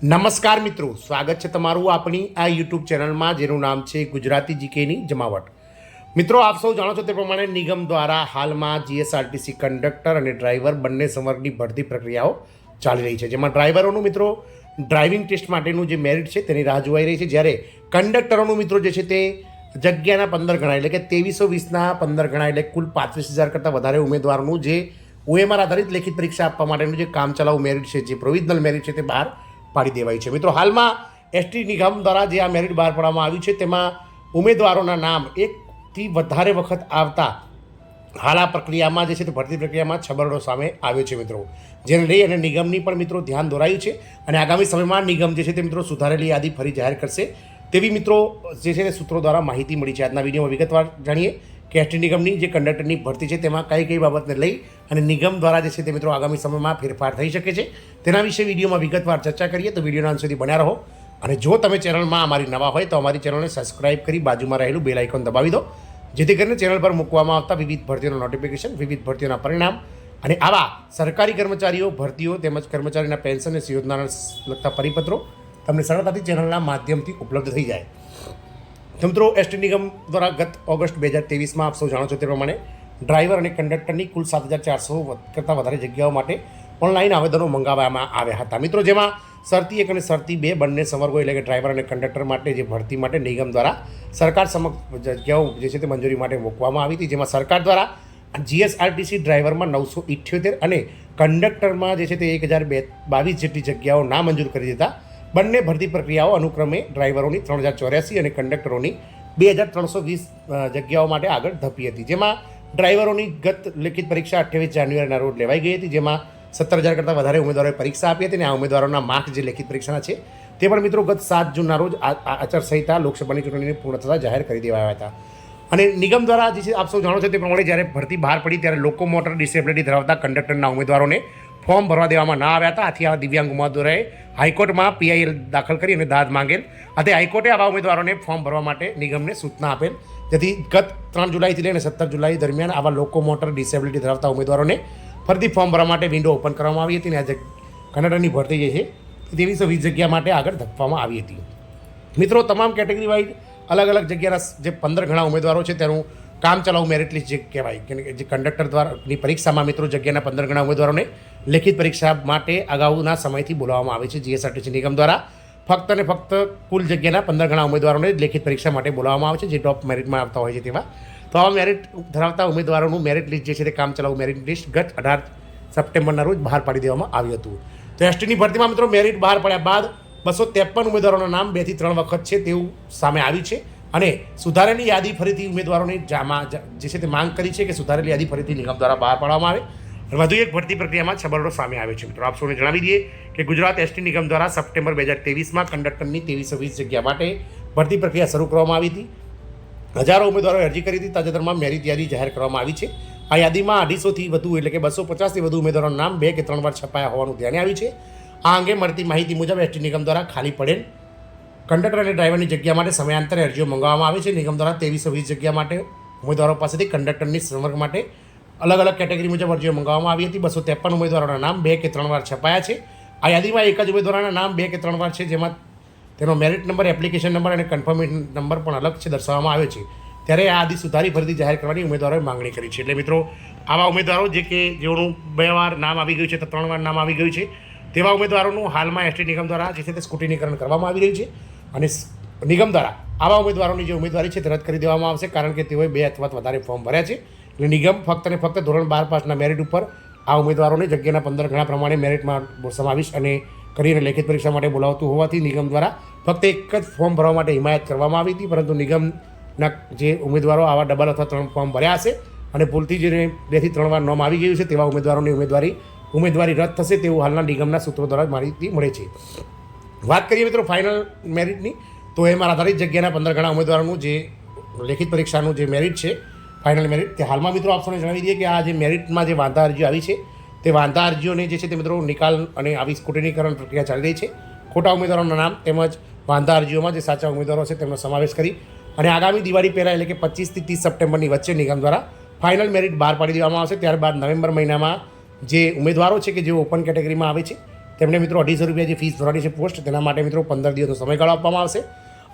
નમસ્કાર મિત્રો, સ્વાગત છે તમારું આપણી આ યુટ્યુબ ચેનલમાં જેનું નામ છે ગુજરાતી જીકેની જમાવટ. મિત્રો, આપ સૌ જાણો છો તે પ્રમાણે નિગમ દ્વારા હાલમાં જીએસઆરટીસી કંડક્ટર અને ડ્રાઈવર બંને સંવર્ગની ભરતી પ્રક્રિયાઓ ચાલી રહી છે, જેમાં ડ્રાઈવરોનું મિત્રો ડ્રાઇવિંગ ટેસ્ટ માટેનું જે મેરિટ છે તેની રાહ જોવાઈ રહી છે, જ્યારે કંડક્ટરોનું મિત્રો જે છે તે જગ્યાના 15 ગણા એટલે કે 2320ના 15 ગણા એટલે કુલ 35,000 કરતાં વધારે ઉમેદવારોનું જે ઓએમઆર આધારિત લેખિત પરીક્ષા આપવા માટેનું જે કામચલાઉ મેરિટ છે, જે પ્રોવિઝનલ મેરિટ છે તે બહાર પાડી દેવાય છે. મિત્રો, હાલમાં એસટી નિગમ દ્વારા જે આ મેરિટ બહાર પાડવામાં આવ્યું છે તેમાં ઉમેદવારોના નામ એકથી વધારે વખત આવતા હાલ આ પ્રક્રિયામાં જે છે તે ભરતી પ્રક્રિયામાં છબરડો સામે આવ્યો છે મિત્રો, જેને લઈ અને નિગમની પણ મિત્રો ધ્યાન દોરાયું છે અને આગામી સમયમાં નિગમ જે છે તે મિત્રો સુધારેલી યાદી ફરી જાહેર કરશે તેવી મિત્રો જે છે તે સૂત્રો દ્વારા માહિતી મળી છે. આજના વિડીયોમાં વિગતવાર જાણીએ કે એસટી નિગમની જે કંડક્ટરની ભરતી છે તેમાં કઈ બાબતને લઈ અને નિગમ દ્વારા જે છે તે મિત્રો આગામી સમયમાં ફેરફાર થઈ શકે છે તેના વિશે વિડીયોમાં વિગતવાર ચર્ચા કરીએ. તો વિડીયોના અંત સુધી બન્યા રહો અને જો તમે ચેનલમાં અમારી નવા હોય તો અમારી ચેનલને સબસ્ક્રાઇબ કરી બાજુમાં રહેલું બેલ આઇકોન દબાવી દો, જેથી કરીને ચેનલ પર મૂકવામાં આવતા વિવિધ ભરતીઓના નોટિફિકેશન, વિવિધ ભરતીઓના પરિણામ અને આવા સરકારી કર્મચારીઓ ભરતીઓ તેમજ કર્મચારીના પેન્શન અને યોજનાના લગતા પરિપત્રો તમને સરળતાથી ચેનલના માધ્યમથી ઉપલબ્ધ થઈ જાય. તો મિત્રો, એસટી નિગમ દ્વારા ગત ઓગસ્ટ 2023માં આપ સૌ જાણો છો તે પ્રમાણે ડ્રાઈવર અને કંડક્ટરની કુલ 7,400 કરતાં વધારે જગ્યાઓ માટે ઓનલાઈન આવેદનો મંગાવવામાં આવ્યા હતા મિત્રો, જેમાં શરતી 1 અને શરતી 2 બંને સંવર્ગો એટલે કે ડ્રાઈવર અને કંડક્ટર માટે જે ભરતી માટે નિગમ દ્વારા સરકાર સમક્ષ જગ્યાઓ જે છે તે મંજૂરી માટે મૂકવામાં આવી હતી, જેમાં સરકાર દ્વારા જીએસઆરટીસી ડ્રાઈવરમાં 978 અને કંડક્ટરમાં જે છે તે 1,022 જેટલી જગ્યાઓ નામંજૂર કરી દીધા. બંને ભરતી પ્રક્રિયાઓ અનુક્રમે ડ્રાઈવરોની 3,084 અને કંડક્ટરોની 2,320 જગ્યાઓ માટે આગળ ધપી હતી, જેમાં ડ્રાઈવરોની ગત લેખિત પરીક્ષા 28 જાન્યુઆરીના રોજ લેવાઈ ગઈ હતી, જેમાં 17,000 કરતાં વધારે ઉમેદવારોએ પરીક્ષા આપી હતી અને આ ઉમેદવારોના માર્ક્સ જે લેખિત પરીક્ષાના છે તે પણ મિત્રો ગત 7 જૂનના રોજ આચારસંહિતા લોકસભાની ચૂંટણીની પૂર્ણ થતાં જાહેર કરી દેવાયા હતા. અને નિગમ દ્વારા જે છે આપ સૌ જાણો છો તે પ્રમાણે જ્યારે ભરતી બહાર પડી ત્યારે લોકો મોટર ડિસેબિલિટી ધરાવતા કંડક્ટરના ઉમેદવારોને ફોર્મ ભરવા દેવામાં ના આવ્યા હતા. આથી આ દિવ્યાંગ ઉમેદવારોએ હાઈકોર્ટમાં પીઆઈએલ દાખલ કરી અને દાદ માંગેલ હતી. હાઈકોર્ટે આવા ઉમેદવારોને ફોર્મ ભરવા માટે નિગમને સૂચના આપેલ, જેથી ગત 3 જુલાઈથી લઈને 17 જુલાઈ દરમિયાન આવા લોકો મોટર ડિસેબિલિટી ધરાવતા ઉમેદવારોને ફરીથી ફોર્મ ભરવા માટે વિન્ડો ઓપન કરવામાં આવી હતી અને આ કંડક્ટરની ભરતી જે છે 2320 જગ્યા માટે આગળ ધપવામાં આવી હતી. મિત્રો, તમામ કેટેગરી વાઇઝ અલગ અલગ જગ્યાના જે 15 ગણા ઉમેદવારો છે તેનું કામચલાઉ મેરિટ લિસ્ટ જે કહેવાય કે જે કંડક્ટર દ્વારાની પરીક્ષામાં મિત્રો જગ્યાના 15 ગણા ઉમેદવારોને લેખિત પરીક્ષા માટે અગાઉના સમયથી બોલાવવામાં આવે છે. જીએસઆરટીસી નિગમ દ્વારા ફક્ત અને ફક્ત કુલ જગ્યાના 15 ગણા ઉમેદવારોને લેખિત પરીક્ષા માટે બોલાવવામાં આવે છે, જે ટોપ મેરિટમાં આવતા હોય છે તેવા. તો આવા મેરિટ ધરાવતા ઉમેદવારોનું મેરિટ લિસ્ટ જે છે તે કામચલાઉ મેરિટ લિસ્ટ ગત 18 સપ્ટેમ્બરના રોજ બહાર પાડી દેવામાં આવ્યું હતું. તો એસટીની ભરતીમાં મિત્રો મેરિટ બહાર પડ્યા બાદ 253 ઉમેદવારોના નામ 2 થી 3 વખત છે તેવું સામે આવ્યું છે અને સુધારેલી યાદી ફરીથી ઉમેદવારોની જે છે તે માંગ કરી છે કે સુધારેલી યાદી ફરીથી નિગમ દ્વારા બહાર પાડવામાં આવે. વધુ એક ભરતી પ્રક્રિયામાં છબરડો સામે આવ્યો છે મિત્રો. આપ સૌને જણાવી દઈએ કે ગુજરાત એસટી નિગમ દ્વારા સપ્ટેમ્બર 2023માં કંડક્ટરની 2320 જગ્યા માટે ભરતી પ્રક્રિયા શરૂ કરવામાં આવી હતી. હજારો ઉમેદવારોએ અરજી કરી હતી. તાજેતરમાં મેરિટ યાદી જાહેર કરવામાં આવી છે. આ યાદીમાં 250થી વધુ એટલે કે 250થી વધુ ઉમેદવારોના નામ 2 કે 3 વાર છપાયા હોવાનું ધ્યાને આવ્યું છે. આ અંગે મળતી માહિતી મુજબ એસટી નિગમ દ્વારા ખાલી પડેલ કંડક્ટર અને ડ્રાઈવરની જગ્યા માટે સમયાંતરે અરજીઓ મંગાવવામાં આવે છે. નિગમ દ્વારા 2320 જગ્યા માટે ઉમેદવારો પાસેથી કંડક્ટરની સંવર્ગ માટે અલગ અલગ કેટેગરી મુજબ અરજીઓ મંગાવવામાં આવી હતી. 253 ઉમેદવારોના નામ 2 કે 3 વાર છપાયા છે. આ યાદીમાં એક જ ઉમેદવારોના નામ 2 કે 3 વાર છે, જેમાં તેનો મેરિટ નંબર, એપ્લિકેશન નંબર અને કન્ફર્મેશન નંબર પણ અલગ છે દર્શાવવામાં આવ્યો છે. ત્યારે આ યાદી સુધારી ફરીથી જાહેર કરવાની ઉમેદવારોએ માંગણી કરી છે. એટલે મિત્રો, આવા ઉમેદવારો જે કે જેઓનું 2 વાર નામ આવી ગયું છે તો 3 વાર નામ આવી ગયું છે તેવા ઉમેદવારોનું હાલમાં એસટી નિગમ દ્વારા જે છે તે સ્કૂટીનીકરણ કરવામાં આવી રહ્યું છે અને નિગમ દ્વારા આવા ઉમેદવારોની જે ઉમેદવારી છે તે રદ કરી દેવામાં આવશે, કારણ કે તેઓએ 2 અથવા વધારે ફોર્મ ભર્યા છે. એટલે નિગમ ફક્ત અને ફક્ત ધોરણ 12 પાસના મેરિટ ઉપર આ ઉમેદવારોને જગ્યાના 15 ગણા પ્રમાણે મેરિટમાં સમાવેશ અને કરીને લેખિત પરીક્ષા માટે બોલાવતું હોવાથી નિગમ દ્વારા ફક્ત એક જ ફોર્મ ભરવા માટે હિમાયત કરવામાં આવી હતી, પરંતુ નિગમના જે ઉમેદવારો આવા ડબલ અથવા 3 ફોર્મ ભર્યા હશે અને ભૂલથી જે 2 થી 3 વાર નામ આવી ગયું છે તેવા ઉમેદવારોની ઉમેદવારી રદ થશે તેવું હાલના નિગમના સૂત્રો દ્વારા માહિતી મળે છે. વાત કરીએ મિત્રો ફાઇનલ મેરિટની, તો એમાં આધારિત જગ્યાના 15 ગણા ઉમેદવારોનું જે લેખિત પરીક્ષાનું જે મેરિટ છે ફાઇનલ મેરિટ તે હાલમાં મિત્રો આપને જણાવી દઈએ કે આ જે મેરિટમાં જે વાંધા અરજીઓ આવી છે તે વાંધા અરજીઓને જે છે તે મિત્રો નિકાલ અને આવી સ્કૂટીનીકરણ પ્રક્રિયા ચાલી રહી છે. ખોટા ઉમેદવારોના નામ તેમજ વાંધા અરજીઓમાં જે સાચા ઉમેદવારો છે તેમનો સમાવેશ કરી અને આગામી દિવાળી પહેલાં એટલે કે 25 થી 30 સપ્ટેમ્બરની વચ્ચે નિગમ દ્વારા ફાઇનલ મેરિટ બહાર પાડી દેવામાં આવશે. ત્યારબાદ નવેમ્બર મહિનામાં જે ઉમેદવારો છે કે જેઓ ઓપન કેટેગરીમાં આવે છે તેમને મિત્રો 250 રૂપિયા જે ફીસ ભરવાની છે પોસ્ટ તેના માટે મિત્રો 15 દિવસનો સમયગાળો આપવામાં આવશે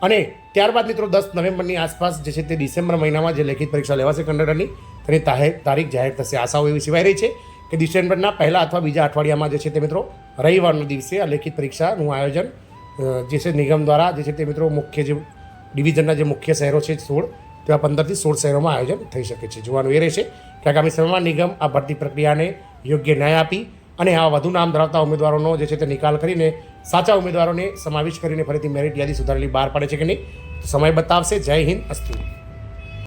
અને ત્યારબાદ મિત્રો 10 નવેમ્બરની આસપાસ જે છે તે ડિસેમ્બર મહિનામાં જે લેખિત પરીક્ષા લેવાશે કંડક્ટરની તેની તારીખ જાહેર થશે. આશાઓ એવી સિવાય રહી છે કે ડિસેમ્બરના પહેલા અથવા બીજા અઠવાડિયામાં જે છે તે મિત્રો રવિવારના દિવસે આ લેખિત પરીક્ષાનું આયોજન જે છે નિગમ દ્વારા જે છે તે મિત્રો મુખ્ય જે ડિવિઝનના જે મુખ્ય શહેરો છે 16 તેવા 15થી 16 શહેરોમાં આયોજન થઈ શકે છે. જોવાનું એ રહેશે કે આગામી સમયમાં નિગમ આ ભરતી પ્રક્રિયાને યોગ્ય ન્યાય આપી અને આ વધુ નામ ધરાવતા ઉમેદવારોનો જે છે તે નિકાલ કરીને સાચા ઉમેદવારોને સમાવેશ કરીને ફરીથી મેરિટ યાદી સુધારેલી બહાર પાડે છે કે નહીં સમય બતાવશે. જય હિન્દ, અસ્તુ.